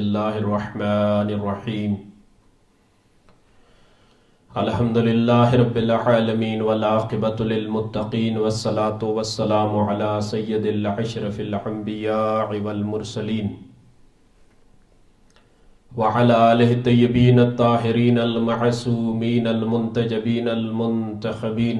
الله الرحمن الرحيم الحمد لله رب العالمين والعاقبة للمتقين والصلاة والسلام على سيد الأشرف الأنبياء والمرسلين وعلى آله الطيبين الطاهرين المعصومين المنتجبين المنتخبين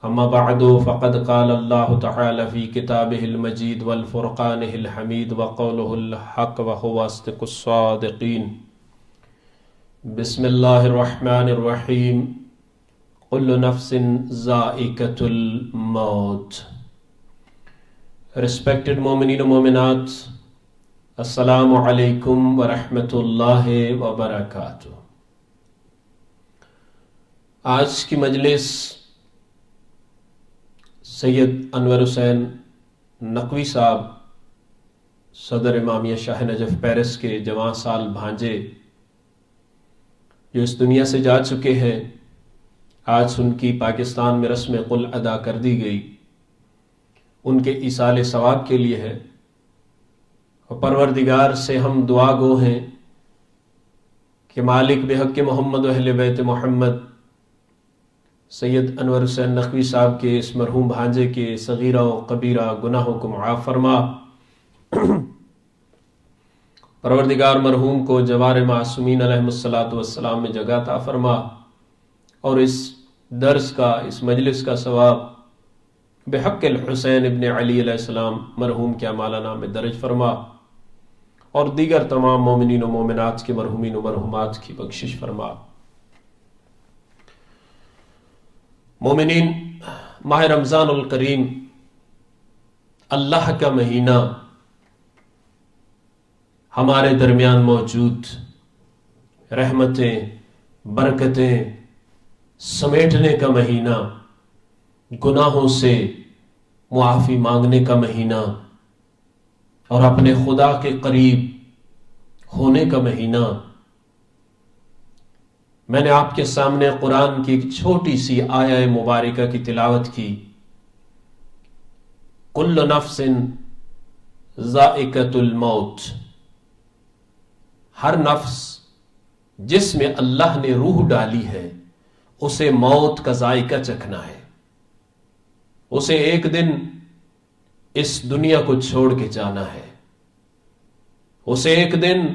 اما بعد فقد قال الله تعالى في كتابه المجيد والفرقانه الحميد وقوله الحق وهو أصدق الصادقين بسم الله الرحمن الرحيم كل نفس ذائقة الموت. Respected مومنین و مومنات، السلام علیکم ورحمۃ اللہ وبرکاتہ. آج کی مجلس سید انور حسین نقوی صاحب صدر امامیہ شاہ نجف پیرس کے جوان سال بھانجے جو اس دنیا سے جا چکے ہیں، آج ان کی پاکستان میں رسم قل ادا کر دی گئی. ان کے ایصال ثواب کے لیے ہے اور پروردگار سے ہم دعا گو ہیں کہ مالک بحق محمد و اہل بیت محمد سید انور حسین نقوی صاحب کے اس مرحوم بھانجے کے صغیرہ و کبیرہ گناہوں کو معاف فرما. پروردگار مرحوم کو جوار معصومین علیہم الصلاۃ والسلام میں جگہ عطا فرما اور اس درس کا، اس مجلس کا ثواب بحق الحسین ابن علی علیہ السلام مرحوم کے اعمال نامہ میں درج فرما اور دیگر تمام مومنین و مومنات کے مرحومین و مرحومات کی بخشش فرما. مومنین، ماہ رمضان الکریم اللہ کا مہینہ ہمارے درمیان موجود رحمتیں، برکتیں سمیٹنے کا مہینہ، گناہوں سے معافی مانگنے کا مہینہ اور اپنے خدا کے قریب ہونے کا مہینہ. میں نے آپ کے سامنے قرآن کی ایک چھوٹی سی آیہ مبارکہ کی تلاوت کی. کل نفس ذائقۃ الموت، ہر نفس جس میں اللہ نے روح ڈالی ہے اسے موت کا ذائقہ چکھنا ہے. اسے ایک دن اس دنیا کو چھوڑ کے جانا ہے. اسے ایک دن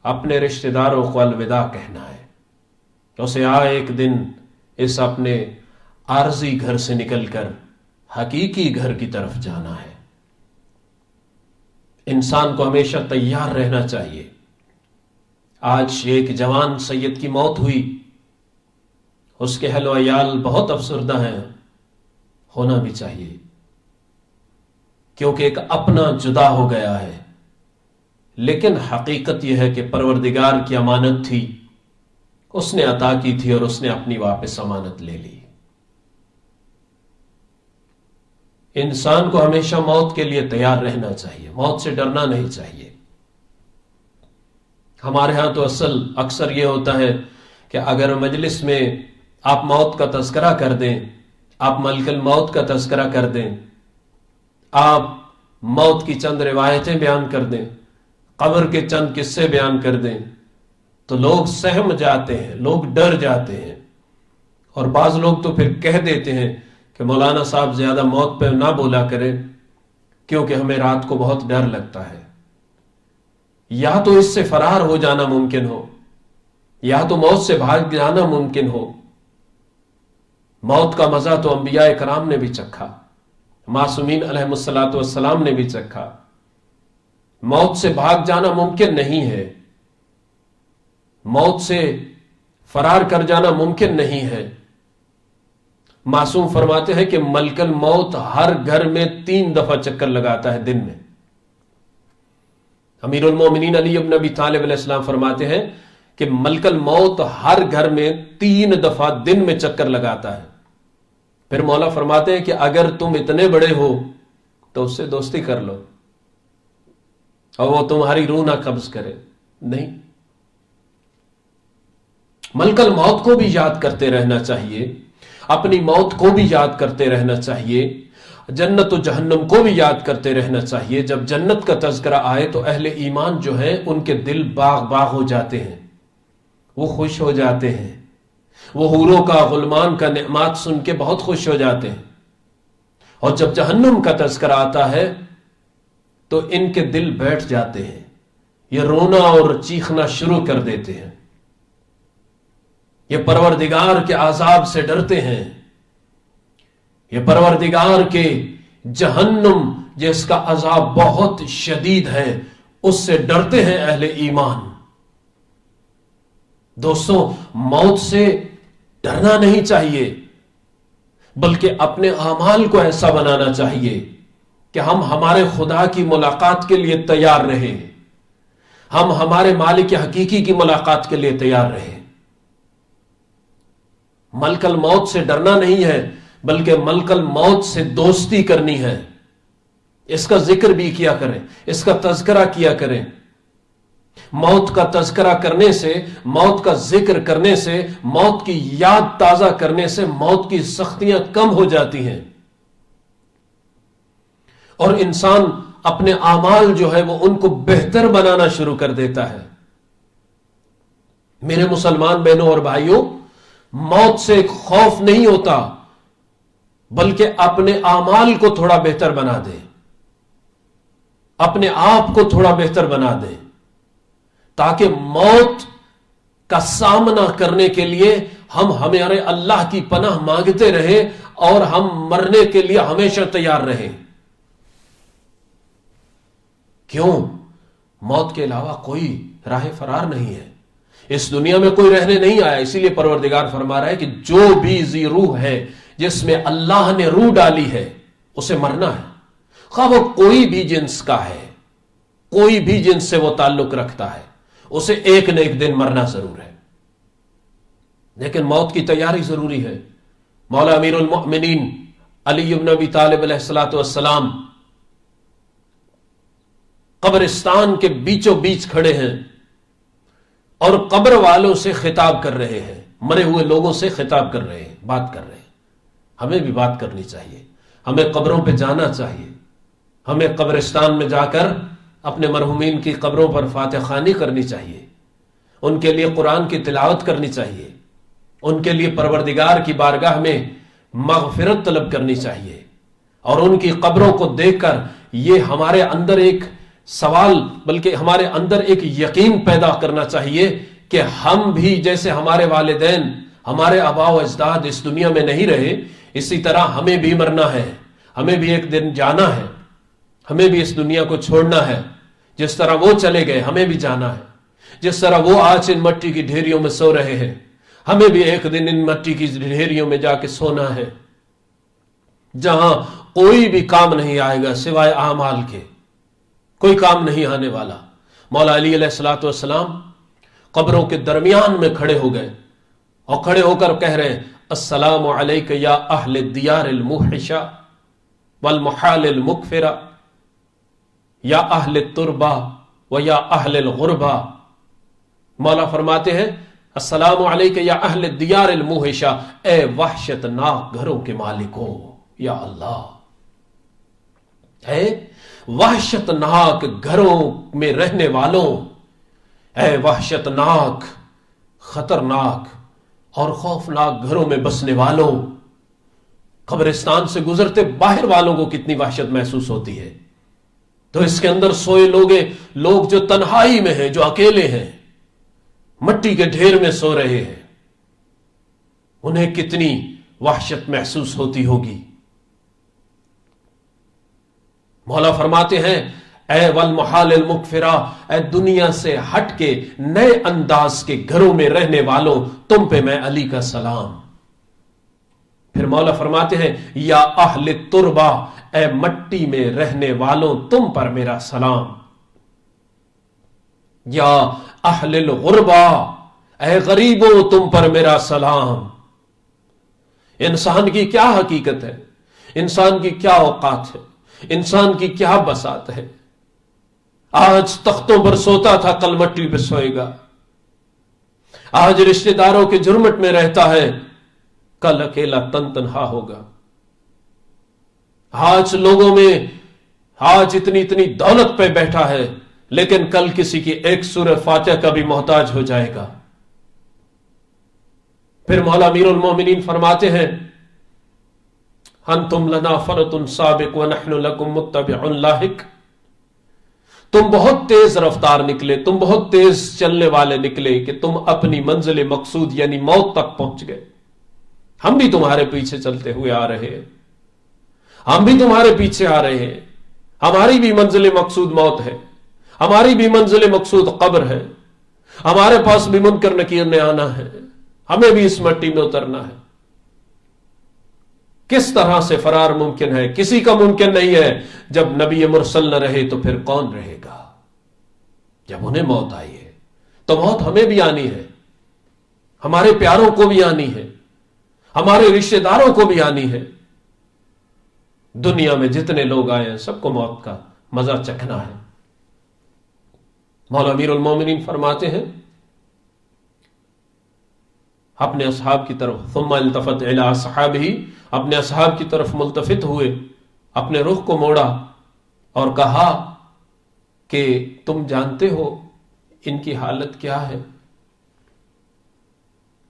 اپنے رشتہ داروں کو الوداع کہنا ہے. اسے ایک دن اس اپنے عارضی گھر سے نکل کر حقیقی گھر کی طرف جانا ہے. انسان کو ہمیشہ تیار رہنا چاہیے. آج ایک جوان سید کی موت ہوئی، اس کے اہل و عیال بہت افسردہ ہیں. ہونا بھی چاہیے کیونکہ ایک اپنا جدا ہو گیا ہے. لیکن حقیقت یہ ہے کہ پروردگار کی امانت تھی، اس نے عطا کی تھی اور اس نے اپنی واپس امانت لے لی. انسان کو ہمیشہ موت کے لیے تیار رہنا چاہیے، موت سے ڈرنا نہیں چاہیے. ہمارے ہاں تو اکثر یہ ہوتا ہے کہ اگر مجلس میں آپ موت کا تذکرہ کر دیں، آپ ملک الموت کا تذکرہ کر دیں، آپ موت کی چند روایتیں بیان کر دیں، قبر کے چند قصے بیان کر دیں تو لوگ سہم جاتے ہیں، لوگ ڈر جاتے ہیں. اور بعض لوگ تو پھر کہہ دیتے ہیں کہ مولانا صاحب زیادہ موت پہ نہ بولا کریں کیونکہ ہمیں رات کو بہت ڈر لگتا ہے. یا تو اس سے فرار ہو جانا ممکن ہو، یا تو موت سے بھاگ جانا ممکن ہو. موت کا مزہ تو انبیاء کرام نے بھی چکھا، معصومین علیہم الصلاۃ والسلام نے بھی چکھا. موت سے بھاگ جانا ممکن نہیں ہے، موت سے فرار کر جانا ممکن نہیں ہے. معصوم فرماتے ہیں کہ ملک الموت ہر گھر میں 3 دفعہ چکر لگاتا ہے دن میں. امیر المومنین علی ابن ابی طالب علیہ السلام فرماتے ہیں کہ ملک الموت ہر گھر میں 3 دفعہ دن میں چکر لگاتا ہے. پھر مولا فرماتے ہیں کہ اگر تم اتنے بڑے ہو تو اس سے دوستی کر لو اور وہ تمہاری روح نہ قبض کرے. نہیں، ملک الموت کو بھی یاد کرتے رہنا چاہیے، اپنی موت کو بھی یاد کرتے رہنا چاہیے. جنت و جہنم کو بھی یاد کرتے رہنا چاہیے. جب جنت کا تذکرہ آئے تو اہل ایمان جو ہیں ان کے دل باغ باغ ہو جاتے ہیں, وہ خوش ہو جاتے ہیں, وہ حوروں کا غلمان کا نعمات سن کے بہت خوش ہو جاتے ہیں. اور جب جہنم کا تذکرہ آتا ہے تو ان کے دل بیٹھ جاتے ہیں, یہ رونا اور چیخنا شروع کر دیتے ہیں, یہ پروردگار کے عذاب سے ڈرتے ہیں, یہ پروردگار کے جہنم جس کا عذاب بہت شدید ہے اس سے ڈرتے ہیں اہل ایمان. دوستوں, موت سے ڈرنا نہیں چاہیے بلکہ اپنے اعمال کو ایسا بنانا چاہیے کہ ہم ہمارے خدا کی ملاقات کے لیے تیار رہیں, ہم ہمارے مالک حقیقی کی ملاقات کے لیے تیار رہیں. ملک الموت سے ڈرنا نہیں ہے بلکہ ملک الموت سے دوستی کرنی ہے. اس کا ذکر بھی کیا کریں, اس کا تذکرہ کیا کریں. موت کا تذکرہ کرنے سے, موت کا ذکر کرنے سے, موت کی یاد تازہ کرنے سے موت کی سختیاں کم ہو جاتی ہیں اور انسان اپنے اعمال جو ہے وہ ان کو بہتر بنانا شروع کر دیتا ہے. میرے مسلمان بہنوں اور بھائیوں, موت سے ایک خوف نہیں ہوتا بلکہ اپنے اعمال کو تھوڑا بہتر بنا دیں, اپنے آپ کو تھوڑا بہتر بنا دیں تاکہ موت کا سامنا کرنے کے لیے ہم ہمارے اللہ کی پناہ مانگتے رہیں اور ہم مرنے کے لیے ہمیشہ تیار رہیں. کیوں؟ موت کے علاوہ کوئی راہ فرار نہیں ہے, اس دنیا میں کوئی رہنے نہیں آیا. اسی لیے پروردگار فرما رہا ہے کہ جو بھی ذی روح ہے, جس میں اللہ نے روح ڈالی ہے, اسے مرنا ہے. خواہ وہ کوئی بھی جنس کا ہے, کوئی بھی جنس سے وہ تعلق رکھتا ہے, اسے ایک نہ ایک دن مرنا ضرور ہے. لیکن موت کی تیاری ضروری ہے. مولا امیر المؤمنین علی بن ابی طالب علیہ الصلوۃ والسلام قبرستان کے بیچوں بیچ کھڑے ہیں اور قبر والوں سے خطاب کر رہے ہیں, مرے ہوئے لوگوں سے خطاب کر رہے ہیں, بات کر رہے ہیں. ہمیں بھی بات کرنی چاہیے, ہمیں قبروں پہ جانا چاہیے, ہمیں قبرستان میں جا کر اپنے مرحومین کی قبروں پر فاتح خوانی کرنی چاہیے, ان کے لیے قرآن کی تلاوت کرنی چاہیے, ان کے لیے پروردگار کی بارگاہ میں مغفرت طلب کرنی چاہیے. اور ان کی قبروں کو دیکھ کر یہ ہمارے اندر ایک سوال بلکہ ہمارے اندر ایک یقین پیدا کرنا چاہیے کہ ہم بھی جیسے ہمارے والدین, ہمارے آباء و اجداد اس دنیا میں نہیں رہے, اسی طرح ہمیں بھی مرنا ہے, ہمیں بھی ایک دن جانا ہے, ہمیں بھی اس دنیا کو چھوڑنا ہے. جس طرح وہ چلے گئے ہمیں بھی جانا ہے, جس طرح وہ آج ان مٹی کی ڈھیریوں میں سو رہے ہیں, ہمیں بھی ایک دن ان مٹی کی ڈھیریوں میں جا کے سونا ہے, جہاں کوئی بھی کام نہیں آئے گا سوائے اعمال کے, کوئی کام نہیں آنے والا. مولا علی علیہ الصلوۃ والسلام قبروں کے درمیان میں کھڑے ہو گئے اور کھڑے ہو کر کہہ رہے ہیں, السلام علیک یا اہل الدیار الموحشہ والمحال المکفرہ یا اہل التربہ و یا اہل الغربہ. مولا فرماتے ہیں, السلام علیک یا اہل الدیار الموحشہ, اے وحشت ناک گھروں کے مالکو, یا اللہ, اے وحشت ناک گھروں میں رہنے والوں, اے وحشت ناک, خطرناک اور خوفناک گھروں میں بسنے والوں. قبرستان سے گزرتے باہر والوں کو کتنی وحشت محسوس ہوتی ہے, تو اس کے اندر سوئے لوگ جو تنہائی میں ہیں, جو اکیلے ہیں, مٹی کے ڈھیر میں سو رہے ہیں, انہیں کتنی وحشت محسوس ہوتی ہوگی. مولا فرماتے ہیں, اے والمحال المکفرہ, اے دنیا سے ہٹ کے نئے انداز کے گھروں میں رہنے والوں, تم پہ میں علی کا سلام. پھر مولا فرماتے ہیں, یا اہل التربہ, اے مٹی میں رہنے والوں, تم پر میرا سلام. یا اہل الغربہ, اے غریبوں, تم پر میرا سلام. انسان کی کیا حقیقت ہے, انسان کی کیا اوقات ہے, انسان کی کیا بساط ہے. آج تختوں پر سوتا تھا, کل مٹی پہ سوئے گا. آج رشتہ داروں کے جرمٹ میں رہتا ہے, کل اکیلا تنہا ہوگا. آج لوگوں میں آج اتنی اتنی دولت پہ بیٹھا ہے، لیکن کل کسی کی ایک سورہ فاتحہ کا بھی محتاج ہو جائے گا۔ پھر مولا امیر المومنین فرماتے ہیں انتم لنا فرط سابق ونحن لکم متبع لاحق، تم بہت تیز رفتار نکلے، تم بہت تیز چلنے والے نکلے کہ تم اپنی منزل مقصود یعنی موت تک پہنچ گئے، ہم بھی تمہارے پیچھے چلتے ہوئے آ رہے ہیں، ہم بھی تمہارے پیچھے آ رہے ہیں، ہماری بھی منزل مقصود موت ہے، ہماری بھی منزل مقصود قبر ہے، ہمارے پاس بھی منکر نکیر نے آنا ہے، ہمیں بھی اس مٹی میں اترنا ہے۔ کس طرح سے فرار ممکن ہے؟ کسی کا ممکن نہیں ہے۔ جب نبی مرسل نہ رہے تو پھر کون رہے گا؟ جب انہیں موت آئی ہے تو موت ہمیں بھی آنی ہے، ہمارے پیاروں کو بھی آنی ہے، ہمارے رشتہ داروں کو بھی آنی ہے۔ دنیا میں جتنے لوگ آئے ہیں سب کو موت کا مزہ چکھنا ہے۔ مولا امیر المومنین فرماتے ہیں اپنے اصحاب کی طرف ثم التفت الی اصحابہ، اپنے اصحاب کی طرف ملتفت ہوئے، اپنے رخ کو موڑا اور کہا کہ تم جانتے ہو ان کی حالت کیا ہے؟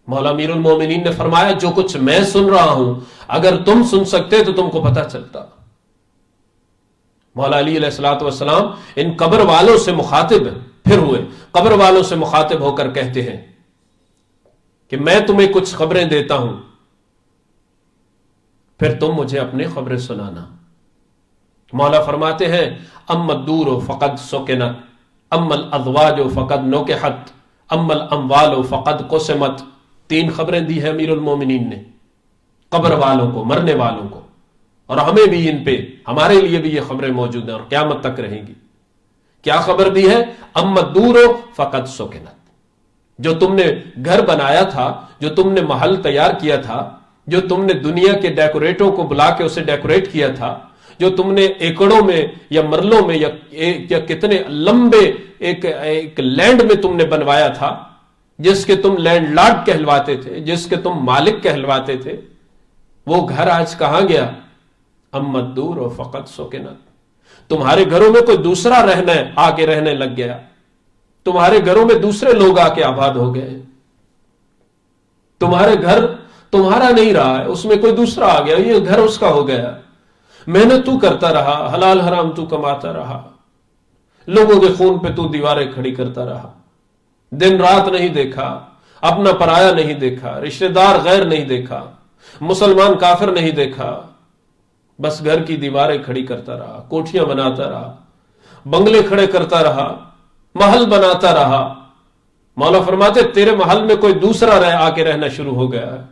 مولا امیر المومنین نے فرمایا جو کچھ میں سن رہا ہوں اگر تم سن سکتے تو تم کو پتہ چلتا۔ مولا علی علیہ الصلوۃ والسلام ان قبر والوں سے مخاطب پھر ہوئے، قبر والوں سے مخاطب ہو کر کہتے ہیں کہ میں تمہیں کچھ خبریں دیتا ہوں، پھر تم مجھے اپنی خبریں سنانا۔ مولا فرماتے ہیں اما الدور فقد سکنت، اما الازواج فقد نکحت، اما الاموال فقد قسمت۔ 3 خبریں دی ہے امیر المومنین نے قبر والوں کو، مرنے والوں کو، اور ہمیں بھی ان پہ، ہمارے لیے بھی یہ خبریں موجود ہیں اور قیامت تک رہیں گی۔ کیا خبر دی ہے؟ اما الدور فقد سکنت، جو تم نے گھر بنایا تھا، جو تم نے محل تیار کیا تھا، جو تم نے دنیا کے ڈیکوریٹوں کو بلا کے اسے ڈیکوریٹ کیا تھا، جو تم نے ایکڑوں میں یا مرلوں میں یا کتنے لمبے ایک لینڈ میں تم نے بنوایا تھا، جس کے تم لینڈ لارڈ کہلواتے تھے، جس کے تم مالک کہلواتے تھے، وہ گھر آج کہاں گیا؟ اما الدور فقد سکنت۔ تمہارے گھروں میں کوئی دوسرا آ کے رہنے لگ گیا، تمہارے گھروں میں دوسرے لوگ آ کے آباد ہو گئے، تمہارے گھر تمہارا نہیں رہا ہے، اس میں کوئی دوسرا آ گیا، یہ گھر اس کا ہو گیا۔ محنت تو کرتا رہا، حلال حرام تو کماتا رہا، لوگوں کے خون پہ تو دیواریں کھڑی کرتا رہا، دن رات نہیں دیکھا، اپنا پرایا نہیں دیکھا، رشتہ دار غیر نہیں دیکھا، مسلمان کافر نہیں دیکھا، بس گھر کی دیواریں کھڑی کرتا رہا، کوٹھیاں بناتا رہا، بنگلے کھڑے کرتا رہا، محل بناتا رہا۔ مولا فرماتے تیرے محل میں کوئی دوسرا آ کے رہنا شروع ہو گیا ہے،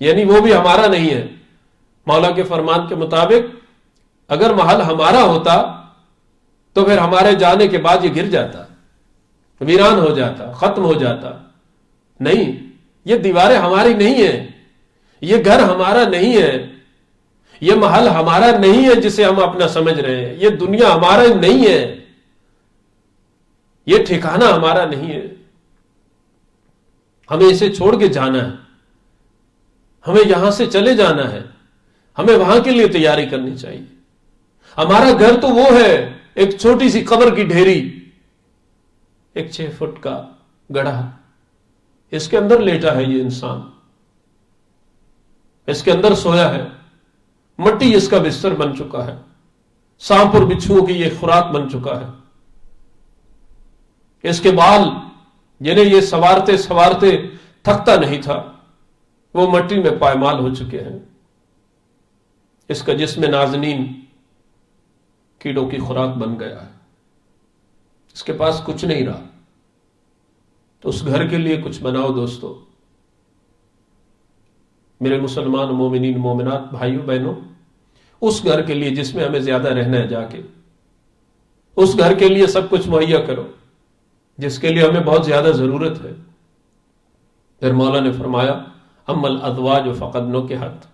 یعنی وہ بھی ہمارا نہیں ہے۔ مولا کے فرمان کے مطابق اگر محل ہمارا ہوتا تو پھر ہمارے جانے کے بعد یہ گر جاتا، ویران ہو جاتا، ختم ہو جاتا۔ نہیں، یہ دیواریں ہماری نہیں ہیں، یہ گھر ہمارا نہیں ہے، یہ محل ہمارا نہیں ہے جسے ہم اپنا سمجھ رہے ہیں، یہ دنیا ہمارا نہیں ہے، یہ ٹھکانہ ہمارا نہیں ہے۔ ہمیں اسے چھوڑ کے جانا ہے، ہمیں یہاں سے چلے جانا ہے، ہمیں وہاں کے لیے تیاری کرنی چاہیے۔ ہمارا گھر تو وہ ہے ایک چھوٹی سی قبر کی ڈھیری، ایک 6 فٹ کا گڑھا، اس کے اندر لیٹا ہے یہ انسان، اس کے اندر سویا ہے، مٹی اس کا بستر بن چکا ہے، سانپ اور بچھوؤں کی یہ خوراک بن چکا ہے۔ اس کے بال جنہیں یہ سوارتے سوارتے تھکتا نہیں تھا وہ مٹی میں پائمال ہو چکے ہیں۔ اس کا جسم نازنین کیڑوں کی خوراک بن گیا ہے، اس کے پاس کچھ نہیں رہا۔ تو اس گھر کے لیے کچھ بناؤ دوستو، میرے مسلمان مومنین مومنات بھائیوں بہنوں، اس گھر کے لیے جس میں ہمیں زیادہ رہنا ہے، جا کے اس گھر کے لیے سب کچھ مہیا کرو جس کے لیے ہمیں بہت زیادہ ضرورت ہے۔ پھر مولا نے فرمایا اما الازواج فقد نکحت،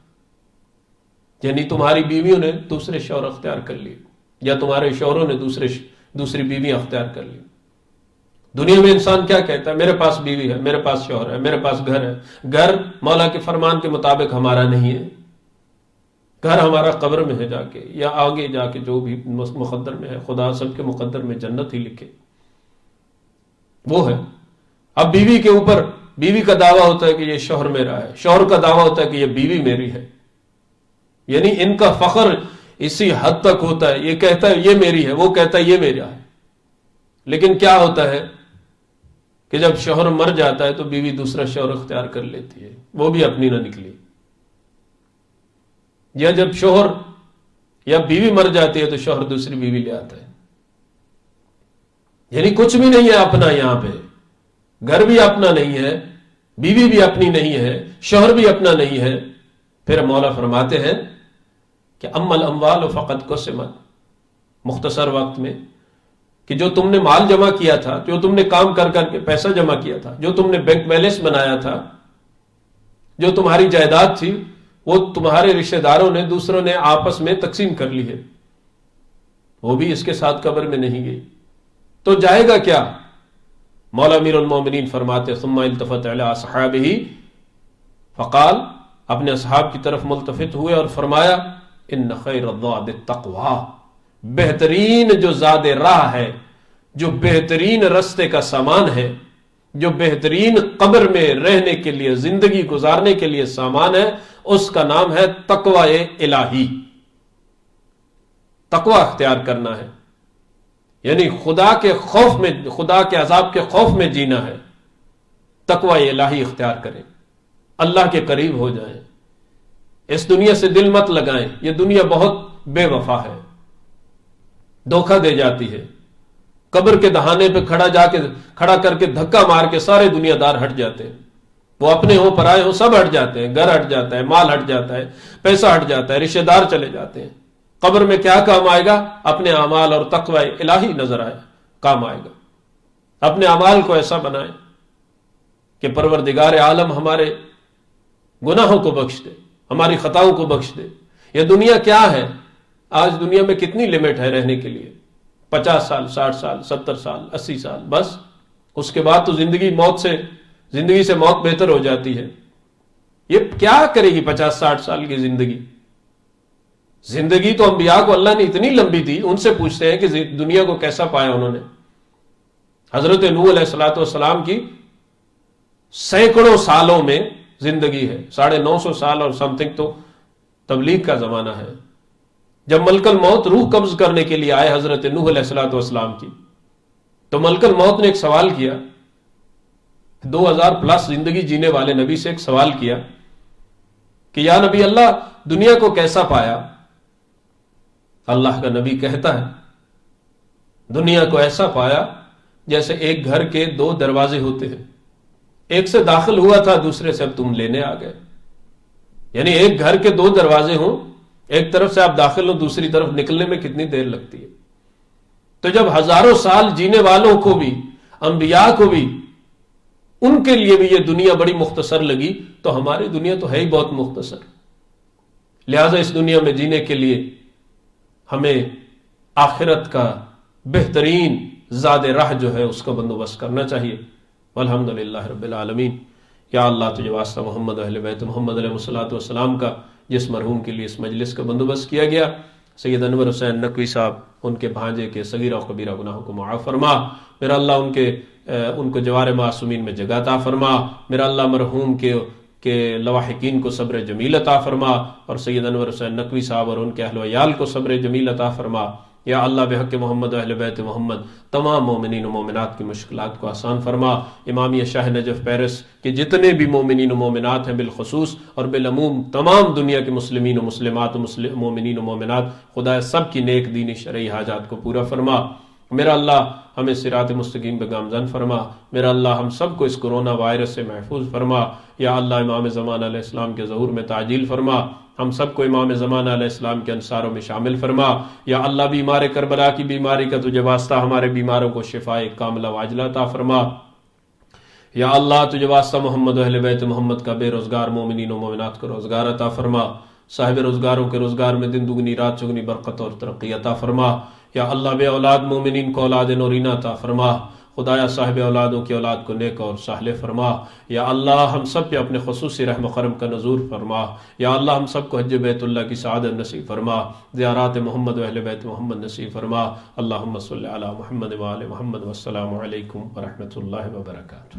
یعنی تمہاری بیویوں نے دوسرے شوہر اختیار کر لیے، یا تمہارے شوہروں نے دوسری بیویاں اختیار کر لی۔ دنیا میں انسان کیا کہتا ہے؟ میرے پاس بیوی ہے، میرے پاس شوہر ہے، میرے پاس گھر ہے۔ گھر مولا کے فرمان کے مطابق ہمارا نہیں ہے، گھر ہمارا قبر میں ہے جا کے، یا آگے جا کے جو بھی مقدر میں ہے، خدا سب کے مقدر میں جنت ہی لکھے، وہ ہے۔ اب بیوی کے اوپر بیوی کا دعویٰ ہوتا ہے کہ یہ شوہر میرا ہے، شوہر کا دعویٰ ہوتا ہے کہ یہ بیوی میری ہے، یعنی ان کا فخر اسی حد تک ہوتا ہے، یہ کہتا ہے یہ میری ہے، وہ کہتا ہے یہ میرا ہے۔ لیکن کیا ہوتا ہے کہ جب شوہر مر جاتا ہے تو بیوی دوسرا شوہر اختیار کر لیتی ہے، وہ بھی اپنی نہ نکلی، یا جب شوہر یا بیوی مر جاتی ہے تو شوہر دوسری بیوی لے آتا ہے، یعنی کچھ بھی نہیں ہے اپنا، یہاں پہ گھر بھی اپنا نہیں ہے، بیوی بھی اپنی نہیں ہے، شوہر بھی اپنا نہیں ہے۔ پھر مولا فرماتے ہیں کہ اما الاموال فقد قسمت، مختصر وقت میں، کہ جو تم نے مال جمع کیا تھا، جو تم نے کام کر کر کے پیسہ جمع کیا تھا، جو تم نے بینک بیلنس بنایا تھا، جو تمہاری جائیداد تھی، وہ تمہارے رشتہ داروں نے، دوسروں نے آپس میں تقسیم کر لی ہے، وہ بھی اس کے ساتھ قبر میں نہیں گئی، تو جائے گا کیا؟ مولا امیر المومنین فرماتے ثم التفت علی اصحابہ فقال، اپنے اصحاب کی طرف ملتفت ہوئے اور فرمایا ان خیر الزاد التقوی، بہترین جو زاد راہ ہے، جو بہترین رستے کا سامان ہے، جو بہترین قبر میں رہنے کے لیے، زندگی گزارنے کے لیے سامان ہے، اس کا نام ہے تقوی الہی، تقوی اختیار کرنا ہے، یعنی خدا کے خوف میں، خدا کے عذاب کے خوف میں جینا ہے، تقوی الہی اختیار کریں، اللہ کے قریب ہو جائیں، اس دنیا سے دل مت لگائیں، یہ دنیا بہت بے وفا ہے، دھوکہ دے جاتی ہے، قبر کے دہانے پہ کھڑا کر کے دھکا مار کے سارے دنیا دار ہٹ جاتے ہیں، وہ اپنے ہوں پرائے ہوں سب ہٹ جاتے ہیں، گھر ہٹ جاتا ہے، مال ہٹ جاتا ہے، پیسہ ہٹ جاتا ہے، رشتہ دار چلے جاتے ہیں، قبر میں کیا کام آئے گا؟ اپنے اعمال اور تقوی الہی نظر آئے، کام آئے گا۔ اپنے اعمال کو ایسا بنائیں کہ پروردگار عالم ہمارے گناہوں کو بخش دے، ہماری خطاؤں کو بخش دے۔ یہ دنیا کیا ہے؟ آج دنیا میں کتنی لمٹ ہے رہنے کے لیے؟ 50 سال، 60 سال، 70 سال، 80 سال، بس اس کے بعد تو زندگی سے موت بہتر ہو جاتی ہے۔ یہ کیا کرے گی 50-60 سال کی زندگی؟ زندگی تو انبیاء کو اللہ نے اتنی لمبی دی، ان سے پوچھتے ہیں کہ دنیا کو کیسا پایا انہوں نے۔ حضرت نوح علیہ السلام کی سینکڑوں سالوں میں زندگی ہے، 950 سال اور سم تھنگ تو تبلیغ کا زمانہ ہے۔ جب ملک الموت روح قبض کرنے کے لیے آئے حضرت نوح علیہ السلام کی، تو ملک الموت نے ایک سوال کیا، 2000 پلس زندگی جینے والے نبی سے ایک سوال کیا کہ یا نبی اللہ، دنیا کو کیسا پایا؟ اللہ کا نبی کہتا ہے دنیا کو ایسا پایا جیسے ایک گھر کے 2 دروازے ہوتے ہیں، ایک سے داخل ہوا تھا، دوسرے سے اب تم لینے آ گئے، یعنی ایک گھر کے 2 دروازے ہوں، ایک طرف سے آپ داخل ہوں، دوسری طرف نکلنے میں کتنی دیر لگتی ہے؟ تو جب ہزاروں سال جینے والوں کو بھی، انبیاء کو بھی، ان کے لیے بھی یہ دنیا بڑی مختصر لگی، تو ہماری دنیا تو ہے ہی بہت مختصر۔ لہذا اس دنیا میں جینے کے لیے ہمیں آخرت کا بہترین زاد راہ جو ہے اس کا بندوبست کرنا چاہیے۔ والحمدللہ رب العالمین۔ یا اللہ تجھے واسطہ محمد اہل بیت محمد علیہ السلام کا، جس مرحوم کے لیے اس مجلس کا بندوبست کیا گیا، سید انور حسین نقوی صاحب، ان کے بھانجے کے صغیرہ و کبیرہ گناہوں کو معاف فرما۔ میرا اللہ ان کو جوار معصومین میں جگہ عطا فرما۔ میرا اللہ مرحوم کے لواحقین کو صبر جمیل عطا فرما، اور سید انور حسین نقوی صاحب اور ان کے اہل و عیال کو صبر جمیل عطا فرما۔ یا اللہ بحق محمد و اہل بیت محمد تمام مومنین و مومنات کی مشکلات کو آسان فرما۔ امامیہ شاہ نجف پیرس کے جتنے بھی مومنین و مومنات ہیں بالخصوص اور بالعموم تمام دنیا کے مسلمین و مسلمات و مومنین و مومنات، خدا سب کی نیک دینی شرعی حاجات کو پورا فرما۔ میرا اللہ ہمیں صراط مستقیم پہ گامزن فرما۔ میرا اللہ ہم سب کو اس کرونا وائرس سے محفوظ فرما۔ یا اللہ امام زمان علیہ السلام کے ظہور میں تعجیل فرما، ہم سب کو امام زمان علیہ السلام کے انصاروں میں شامل فرما۔ یا اللہ بیمار کربلا کی بیماری کا تجھے واسطہ ہمارے بیماروں کو شفاء کاملہ واجلہ عطا فرما۔ یا اللہ تجھے واسطہ محمد و اہل بیت محمد کا بے روزگار مومنین و مومنات کو روزگار عطا فرما۔ صاحب روزگاروں کے روزگار میں دن دگنی رات چگنی برکت اور ترقی عطا فرما۔ یا اللہ بے اولاد مومنین کو اولاد نورینہ عطا فرما۔ خدایا صاحب اولادوں کی اولاد کو نیک اور صالح فرما. یا اللہ ہم سب پہ اپنے خصوصی رحم و کرم کا نزول فرما. یا اللہ ہم سب کو حج بیت اللہ کی سعادت نصیب فرما. زیارات محمد و اہل بیت محمد نصیب فرما. اللہم صلی علی محمد و آل محمد. والسلام علیکم ورحمۃ اللہ وبرکاتہ.